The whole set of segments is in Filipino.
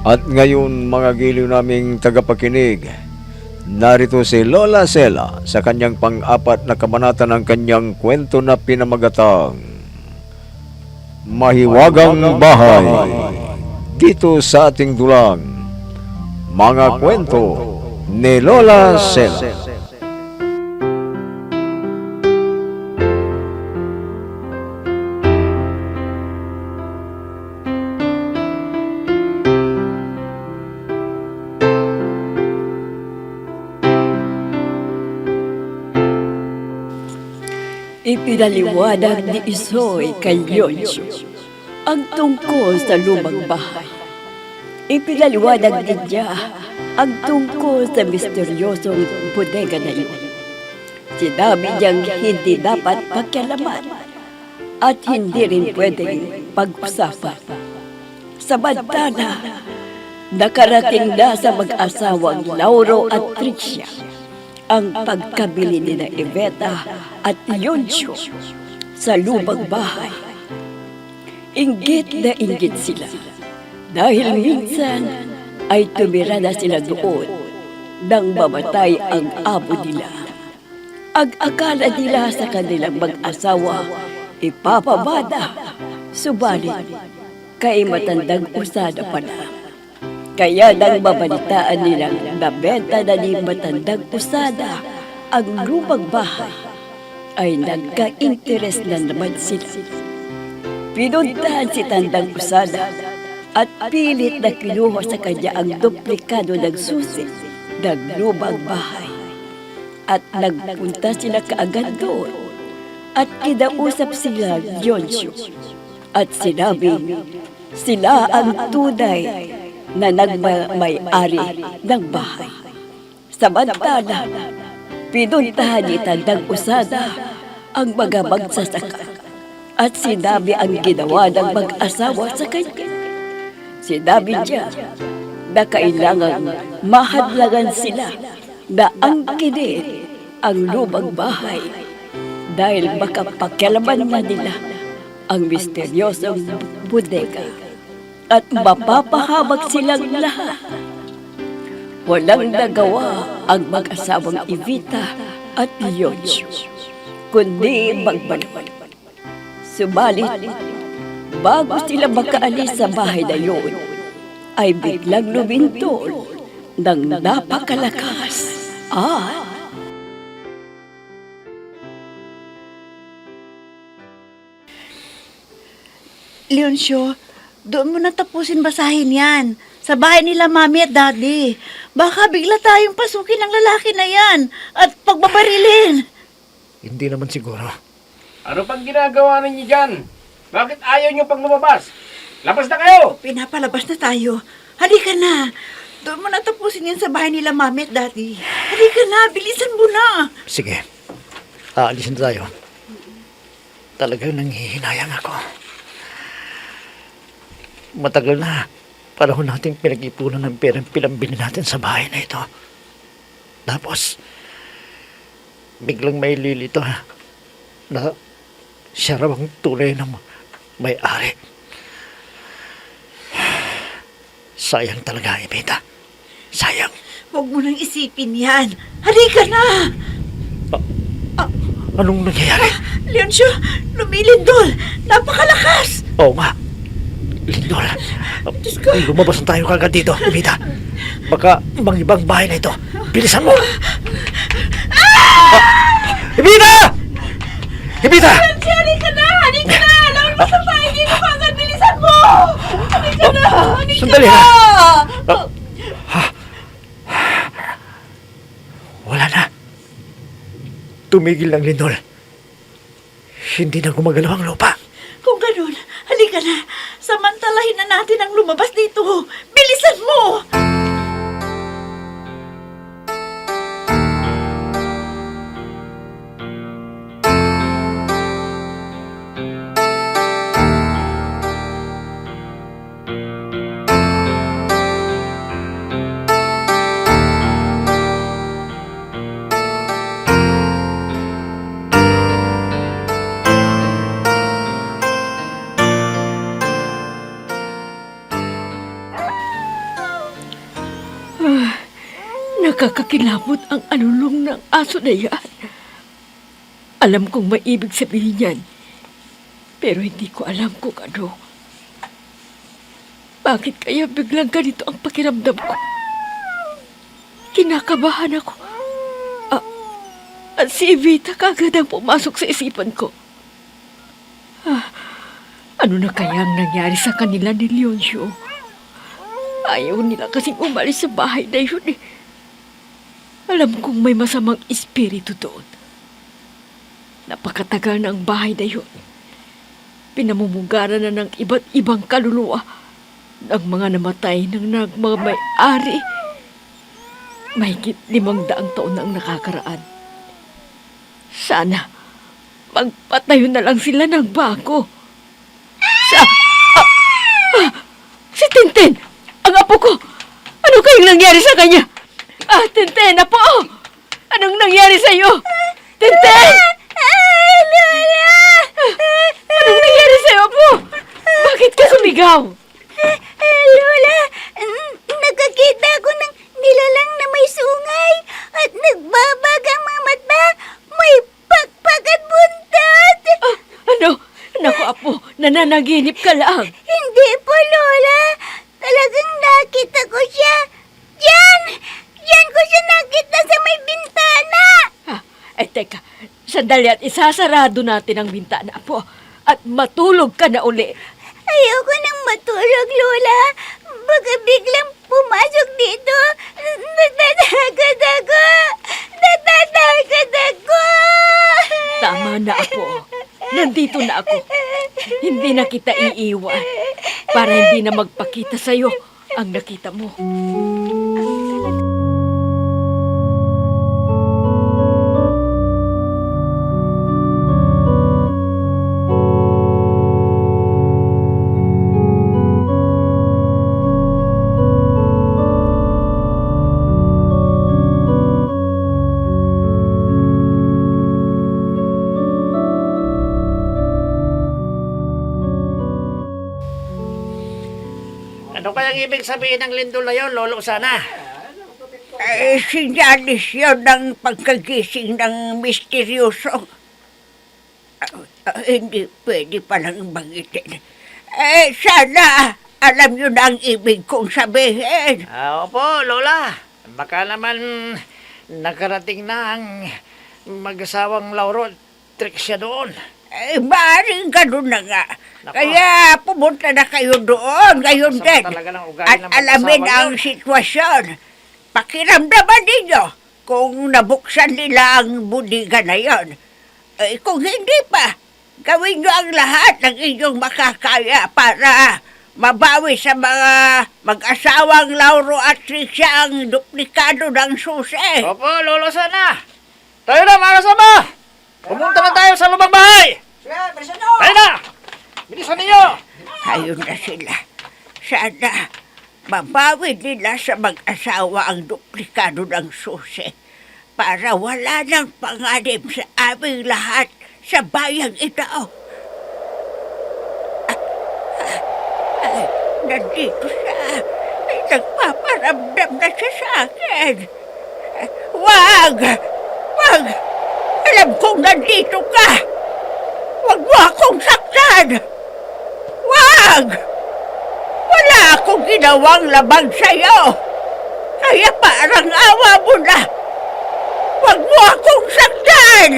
At ngayon mga giliw naming tagapakinig, narito si Lola Sela sa kanyang pang-apat na kabanata ng kanyang kwento na pinamagatang Mahiwagang Bahay. Dito sa ating dulang, mga kwento ni Lola Sela. Ipinaliwanag ni Isoy kay Yoncho ang tungkol sa lumang bahay. Ipinaliwanag din niya ang tungkol sa misteryosong bodega na yun. Sinabi niyang hindi dapat pagkialaman at hindi rin pwedeng pag-usapan. Samantala, nakarating na sa mag-asawang Lauro at Tricia ang pagkabili ni na Iveta at Yoncho sa lumang bahay. Inggit na inggit sila dahil minsan ay tumira na sila doon nang mamatay ang amo nila. Ang akala nila sa kanilang mag-asawa ipapabada, subalit kay matandang usada pala. Kaya nang mabalitaan nilang nabenta na ni matandang usada ang lumang bahay, ay nagka-interes na naman sila. Pinuntahan si tandang usada at pilit na kinuha sa kanya ang duplikado ng susi ng lumang bahay. At nagpunta sila kaagad doon at kinausap sila Yoncho at sinabi sila ang tunay na nagmay-ari ng bahay. Samantala, pinuntahan ni tandang usada ang mga magsasaka at sinabi ang ginawa ng mag-asawa sa kanya. Sinabi niya na kailangan mahadlangan sila na angkinin ang lumang bahay dahil baka pakialaman na nila ang misteryosong bodega at mapapahamak silang lahat. Walang nagawa ang mag-asawang Iveta at Yoncho, kundi magbalon. Subalit, bago sila makaalis sa bahay na yun, ay biglang lumintol ng napakalakas at Leoncio, doon mo na tapusin basahin yan. Sa bahay nila Mami at Daddy. Baka bigla tayong pasukin ng lalaki na yan at pagbabarilin. Hindi naman siguro. Ano pang ginagawa ninyo dyan? Bakit ayaw nyo pang lumabas? Labas na kayo! Pinapalabas na tayo. Halika na. Doon mo na tapusin yan sa bahay nila Mami at Daddy. Halika na, bilisan mo na. Sige, aalisin tayo. Talagang nanghihinayang ako. Matagal na panahon nating pinag-ipunan ng perang pinambili natin sa bahay na ito. Tapos, biglang may lilito na siya raw ang tunay ng may-ari. Sayang talaga, Iveta. Sayang. Huwag mo nang isipin yan. Halika na. Anong nangyayari? Leoncio, lumilindol. Napakalakas. Oo nga. Lindol. Lumabas na tayo kagad dito, Iveta. Baka ibang bahay na ito. Bilisan mo! Iveta! Iveta! Halika na! Halika na! Alam mo sa bahay dito kagad. Bilisan mo! Halika na! Halika Sandali na! Wala na. Tumigil ng lindol. Hindi na gumagalaw ang lupa. Kung ganun, halika na. Samantalahin na natin ang lumabas dito. Bilisan mo! Nakakakilabot ang alulong ng aso na yan. Alam kong may ibig sabihin yan, pero hindi ko alam kung ano. Bakit kaya biglang ganito ang pakiramdam ko? Kinakabahan ako. At si Evita kagad ang pumasok sa isipan ko. Ano na kayang nangyari sa kanila ni Leoncio? Ayaw nila kasing umalis sa bahay na yun eh. Alam kong may masamang espiritu doon. Napakatagal na ang bahay na yun. Pinamumugaran na ng iba't ibang kaluluwa ng mga namatay ng nagmamay-ari. Mahigit 500 taon na ang nakakaraan. Sana magpatayo na lang sila ng bago. Si Tintin! Ang apo ko! Ano kayong nangyari sa kanya? Tintin, apo! Anong nangyari sa iyo? Tintin! Lola! Anong nangyari sa iyo, apo? Bakit ka sumigaw? Lola, nakakita ko ng nilalang na may sungay at nagbabag ang mga mata. May pakpak at buntot. Ano? Naku, apo, nananaginip ka lang. Hindi po, Lola. Talagang nakita ko siya. Diyan ko siya nakita sa may bintana. Teka, sandali at isasarado natin ang bintana, apo. At matulog ka na uli. Ayoko nang matulog, Lola. Baka biglang pumasok dito. Natatakot ako. Natatakot ako. Tama na, apo. Nandito na ako. Hindi na kita iiwan para hindi na magpakita sa'yo ang nakita mo. Ano kayang ibig sabihin ng lindol na yun, Lolo Sana? Sinyalis yun ng pagkagising ng misteryoso. Hindi pwede palang bangitin. Sana alam nyo na ang ibig kong sabihin. Opo, Lola. Baka naman nakarating na ang mag-asawang Lauro at Trixia doon. Maaaring ganun na nga. Nako. Kaya pumunta na kayo doon ngayon Masama din. talaga ng ugali At ng alamin mag-asawa ang yun. sitwasyon. Pakiramdaman ninyo kung nabuksan nila ang budiga na yon. Kung hindi pa, gawin nyo ang lahat ng inyong makakaya para mabawi sa mga mag-asawang Lauro at Tricia ang duplikado ng susi. Opo, Lolo Sana. Tayo na, mga kasama. Pumunta na tayo sa lumang bahay. Tayo na. Bilisan ninyo. Ayun na sila. Sana mabawi nila sa mag-asawa ang duplikado ng susi para wala nang panganib sa aming lahat sa bayang ito. Nandito siya. Ay, nagpaparamdam na siya sa akin. Wag! Wag! Alam kong nandito ka! Wag mo akong saktan! Wag! Wala akong ginawang labag sa'yo! Kaya parang awa mo na! Wag mo akong saktan!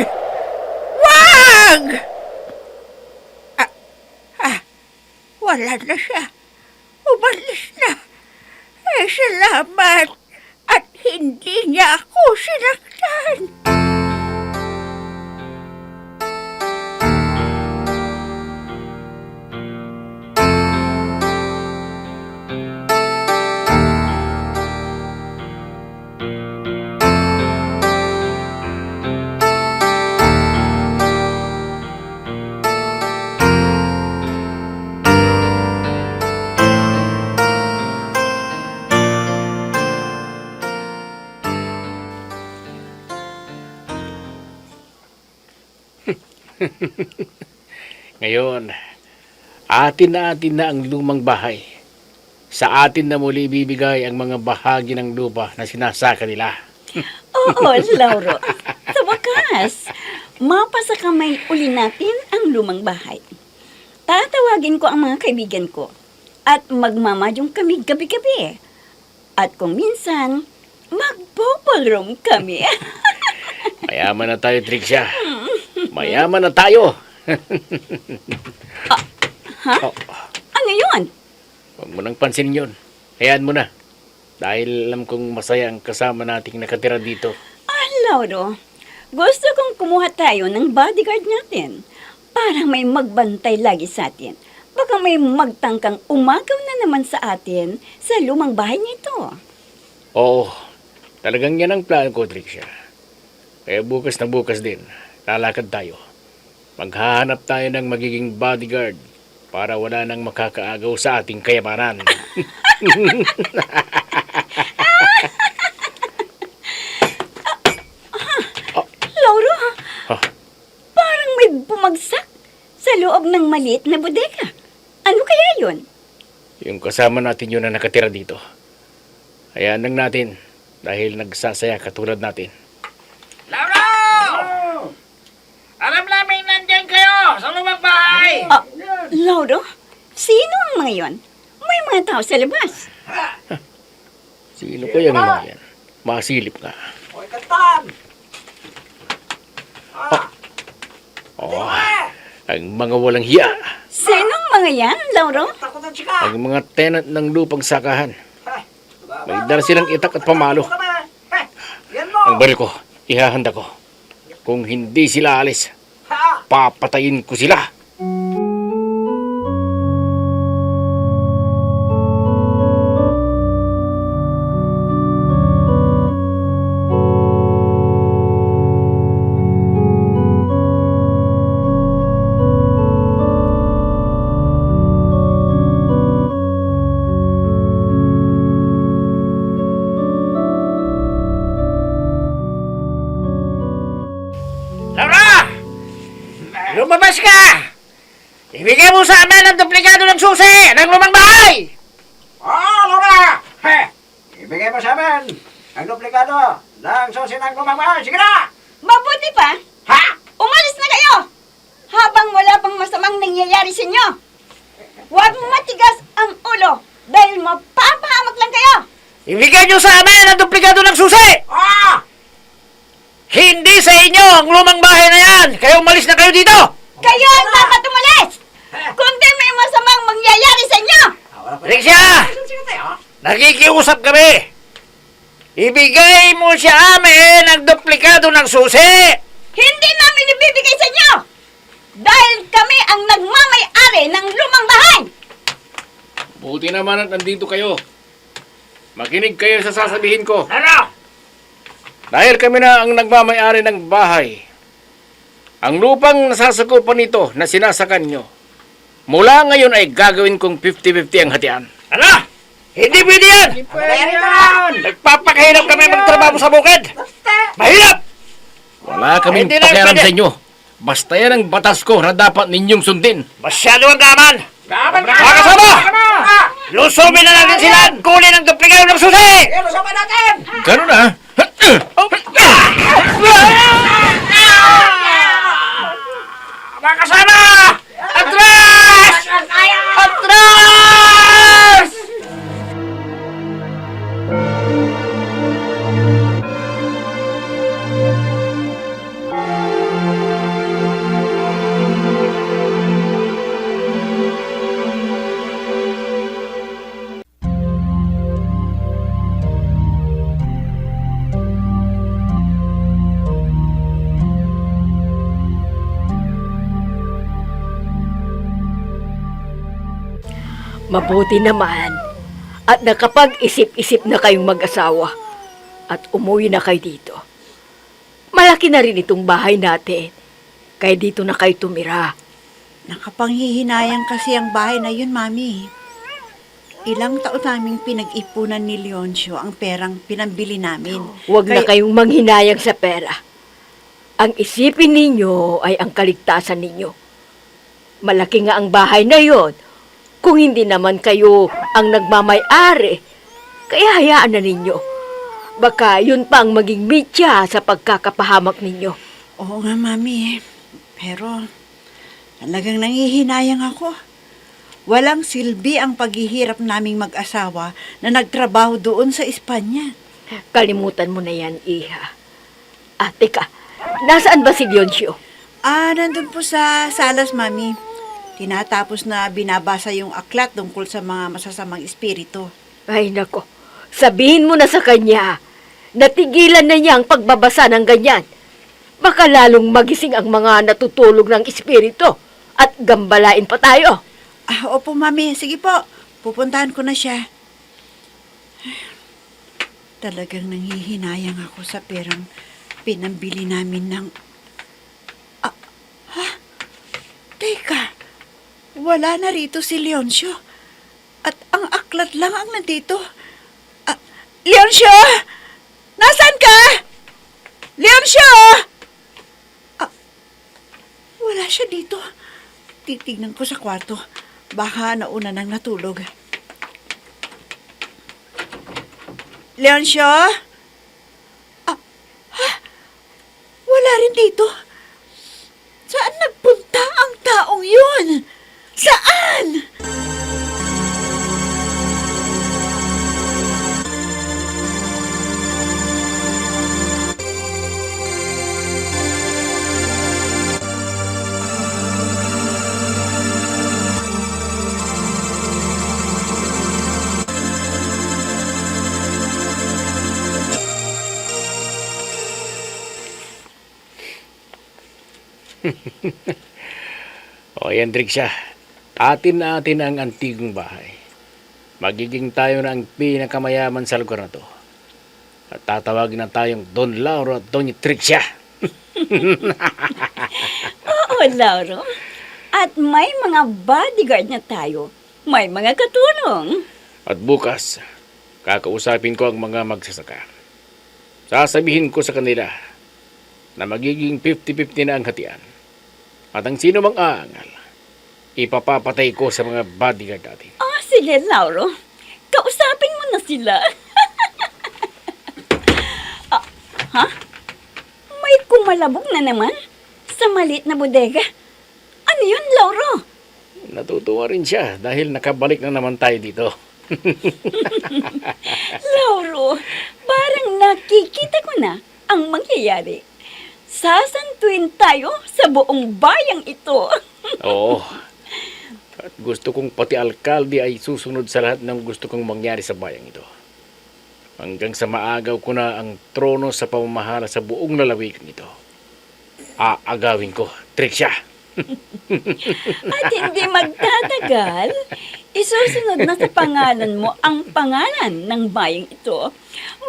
Wag! Wala na siya. Umalis na. Salamat. At hindi niya ako sinaktan. Ngayon, atin na ang lumang bahay. Sa atin na muli ibibigay ang mga bahagi ng lupa na sinasaka nila. Oo, Lauro. Sa wakas, mapasa kamay uli natin ang lumang bahay. Tatawagin ko ang mga kaibigan ko at magmamadyong kami gabi-gabi. At kung minsan, mag-ballroom kami. Mayaman na tayo, Trixia. Mayaman na tayo. Ano yun? Huwag mo nang pansin yun. Hayaan mo na. Dahil alam kong masaya ang kasama nating nakatira dito. Lauro, gusto kong kumuha tayo ng bodyguard natin. Para may magbantay lagi sa atin. Baka may magtangkang umagaw na naman sa atin sa lumang bahay nito. Oo, talagang yan ang plano ko, Trixia. Kaya bukas na bukas din, lalakad tayo. Maghahanap tayo ng magiging bodyguard para wala nang makakaagaw sa ating kayamanan. Lauro, Ha? parang may bumagsak sa loob ng maliit na bodega. Ano kaya yun? Yung kasama natin yun na nakatira dito. Hayaan lang natin dahil nagsasaya katulad natin. Lauro! Alam namin nandiyan kayo sa lumang bahay! Lauro, sino ang mga yon? May mga tao sa labas. Sino kaya ng mga yan? Masilip nga. Hoy, Katan! Oh, ang mga walang hiya. Sinong mga yan, Lauro? Takutan siya! Ang mga tenant ng lupang sakahan. May dala silang itak at pamalo. Yan mo! Ang baril ko, ihahanda ko. Kung hindi sila alis, papatayin ko sila. Laura! Lumabas ka! Ibigay mo sa amin ang duplikado ng susi ng lumang bahay! Laura! Ibigay mo sa amin ang duplikado ng susi ng lumang bahay. Sige na! Mabuti pa, Ha? umalis na kayo! Habang wala pang masamang nangyayari sa inyo. Huwag matigas ang ulo dahil mapapahamak lang kayo. Ibigay niyo sa amin ang duplikado ng susi! Hindi sa inyo ang lumang bahay na yan! Kaya umalis na kayo dito! Kayo ang dapat umalis! Kundi may masamang mangyayari sa inyo! Alexia! Nakikiusap kami! Ibigay mo sa amin ang duplikado ng susi! Hindi namin ibibigay sa inyo! Dahil kami ang nagmamay-ari ng lumang bahay! Buti naman at nandito kayo. Makinig kayo sa sasabihin ko. Ano? Dahil kami na ang nagmamayari ng bahay, ang lupang nasasakupan nito na sinasakan nyo, mula ngayon ay gagawin kong 50-50 ang hatian. Ano? Hindi pwede yan! Nagpapakahirap kami magtrabaho sa bukid! Mahirap! Wala kaming Hindi na pakialam pwede. sa inyo. Basta yan ang batas ko na dapat ninyong sundin. Masyado ang gaman! Gaman ka! Mga kasama! Lusubin na natin sila! Kunin ang duplikado ng susi! Lusubin natin! Ganun na. Mga kasama! Atras! Atras! Mabuti naman at nakapag-isip-isip na kayong mag-asawa at umuwi na kayo dito. Malaki na rin itong bahay natin, kaya dito na kayo tumira. Nakapanghihinayang kasi ang bahay na yun, Mami. Ilang taon naming pinag-ipunan ni Leoncio ang perang pinambili namin. Huwag na kayong manghinayang sa pera. Ang isipin ninyo ay ang kaligtasan ninyo. Malaki nga ang bahay na yon. Kung hindi naman kayo ang nagmamay-ari, kaya hayaan na ninyo. Baka yun pa ang maging mitya sa pagkakapahamak ninyo. Oo nga, Mami. Pero talagang nangihinayang ako. Walang silbi ang paghihirap naming mag-asawa na nagtrabaho doon sa Espanya. Kalimutan mo na yan, Iha. Teka, nasaan ba si Leoncio? Nandun po sa salas, Mami. Tinatapos na binabasa yung aklat tungkol sa mga masasamang espiritu. Ay, nako. Sabihin mo na sa kanya, natigilan na niya ang pagbabasa ng ganyan. Baka lalong magising ang mga natutulog ng espiritu at gambalain pa tayo. Opo, Mami. Sige po. Pupuntahan ko na siya. Talagang nanghihinayang ako sa perang pinambili namin ng... Teka, wala na rito si Leoncio. At ang aklat lang ang nandito. Leoncio! Nasaan ka? Leoncio! Wala siya dito. Titignan ko sa kwarto. Baka nauna nang natulog. Leoncio? Wala rin dito. Saan nagpunta ang taong yun? Saan? O yan, Trixia. Atin na atin ang antigong bahay. Magiging tayo na ang pinakamayaman sa lugar na to. At tatawagin na tayong Don Lauro at Doña Trixia. Oo, Lauro. At may mga bodyguard na tayo. May mga katulong. At bukas, kakausapin ko ang mga magsasaka. Sasabihin ko sa kanila na magiging 50-50 na ang hatian. At ang sino mang aangal, ipapapatay ko sa mga bodyguard natin. Sige, Lauro. Kausapin mo na sila. May kumalabog na naman sa maliit na bodega. Ano yun, Lauro? Natutuwa rin siya dahil nakabalik na naman tayo dito. Lauro, parang nakikita ko na ang mangyayari. Sasantuin tayo sa buong bayang ito. Oo. At gusto kong pati alkalde ay susunod sa lahat ng gusto kong mangyari sa bayang ito. Hanggang sa maagaw ko na ang trono sa pamamahala sa buong lalawigan ito. Aagawin ko, Trixia. At hindi magtatagal, isusunod na sa pangalan mo ang pangalan ng bayang ito.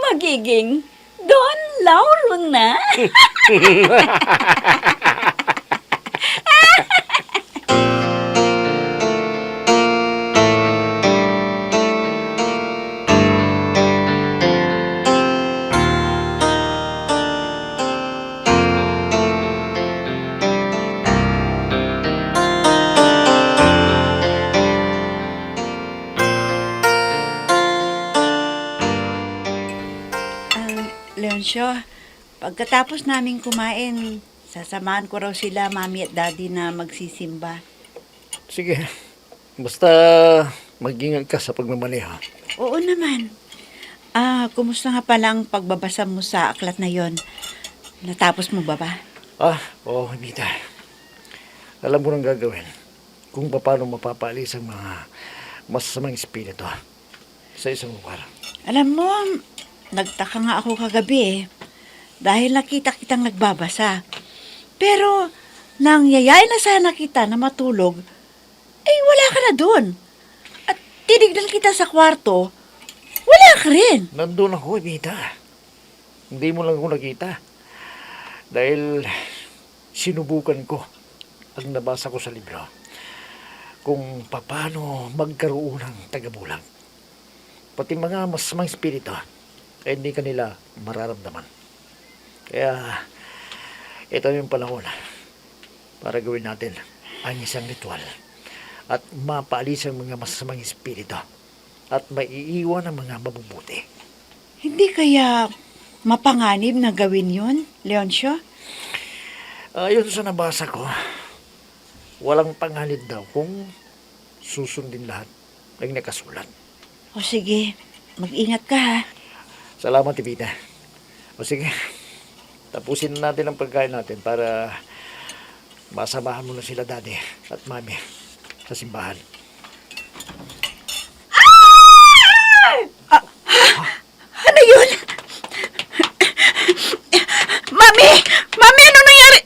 Magiging Don Lauro na. Leoncio, pagkatapos namin kumain, sasamahan ko raw sila, Mami at Daddy, na magsisimba. Sige. Basta mag-ingat ka sa pagmamaneha. Oo naman. Kumusta nga pala ang pagbabasa mo sa aklat na yon? Natapos mo ba ba? Oo, Mita. Alam mo nang gagawin kung paano mapapaalis ang mga masasamang espiritu sa isang lugar. Alam mo, nagtaka nga ako kagabi dahil nakita kitang nagbabasa. Pero, nang yayain na sana kita na matulog, wala ka na doon. At tinignan kita sa kwarto, wala ka rin. Nandun ako, Mita. Hindi mo lang ako nakita. Dahil sinubukan ko ang nabasa ko sa libro kung paano magkaroon ng tagabulang. Pati mga masamang espiritu ay hindi kanila mararamdaman. Kaya ito yung panahon para gawin natin ang isang ritual at mapaalis ang mga masamang espiritu at maiiwan ang mga mabubuti. Hindi kaya mapanganib na gawin yun, Leoncio? Ayon sa nabasa ko, walang panganib daw kung susundin lahat ng nakasulat. O sige, mag-ingat ka ha. Salamat, Tita. O sige, tapusin na natin ang pagkain natin para masamahan mo na sila daddy at mami sa simbahan. Ano yun? Mami! Mami, ano nangyari?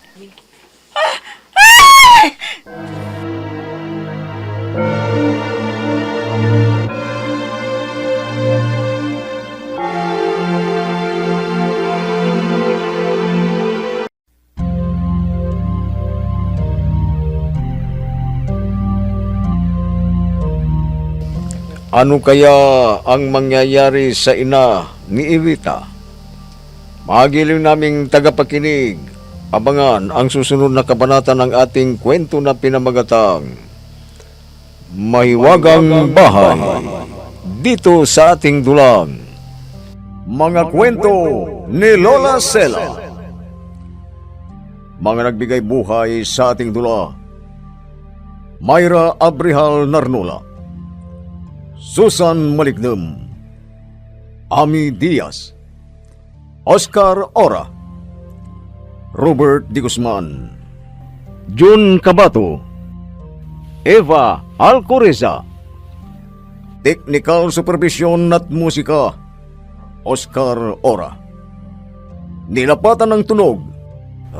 Ano kaya ang mangyayari sa ina ni Evita? Magiling naming tagapakinig, abangan ang susunod na kabanata ng ating kwento na pinamagatang Mahiwagang Bahay dito sa ating dulang. Mga kwento ni Lola Sela. Mga nagbigay buhay sa ating dula: Myra Abrihal Narnola, Susan Malignem, Ami Diaz, Oscar Ora, Robert Di Guzman, Jun Cabato, Eva Alcoreza. Technical Supervision at Musika, Oscar Ora. Nilapatan ng tunog,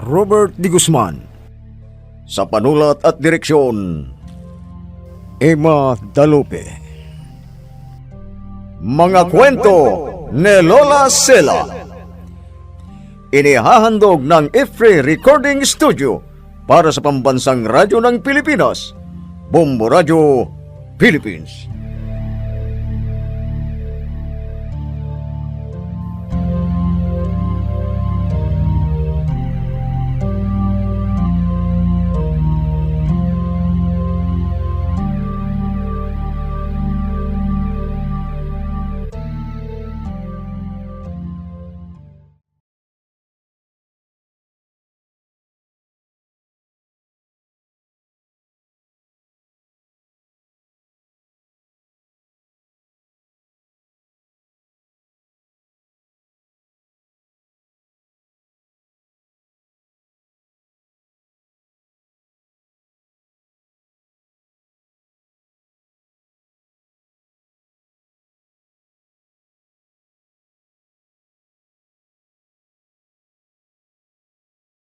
Robert Di Guzman. Sa panulat at direksyon, Emma Dalupe. Mga kwento ni Lola Sela. Inihahandog ng IFRE Recording Studio para sa pambansang radyo ng Pilipinas, Bombo Radio, Philippines.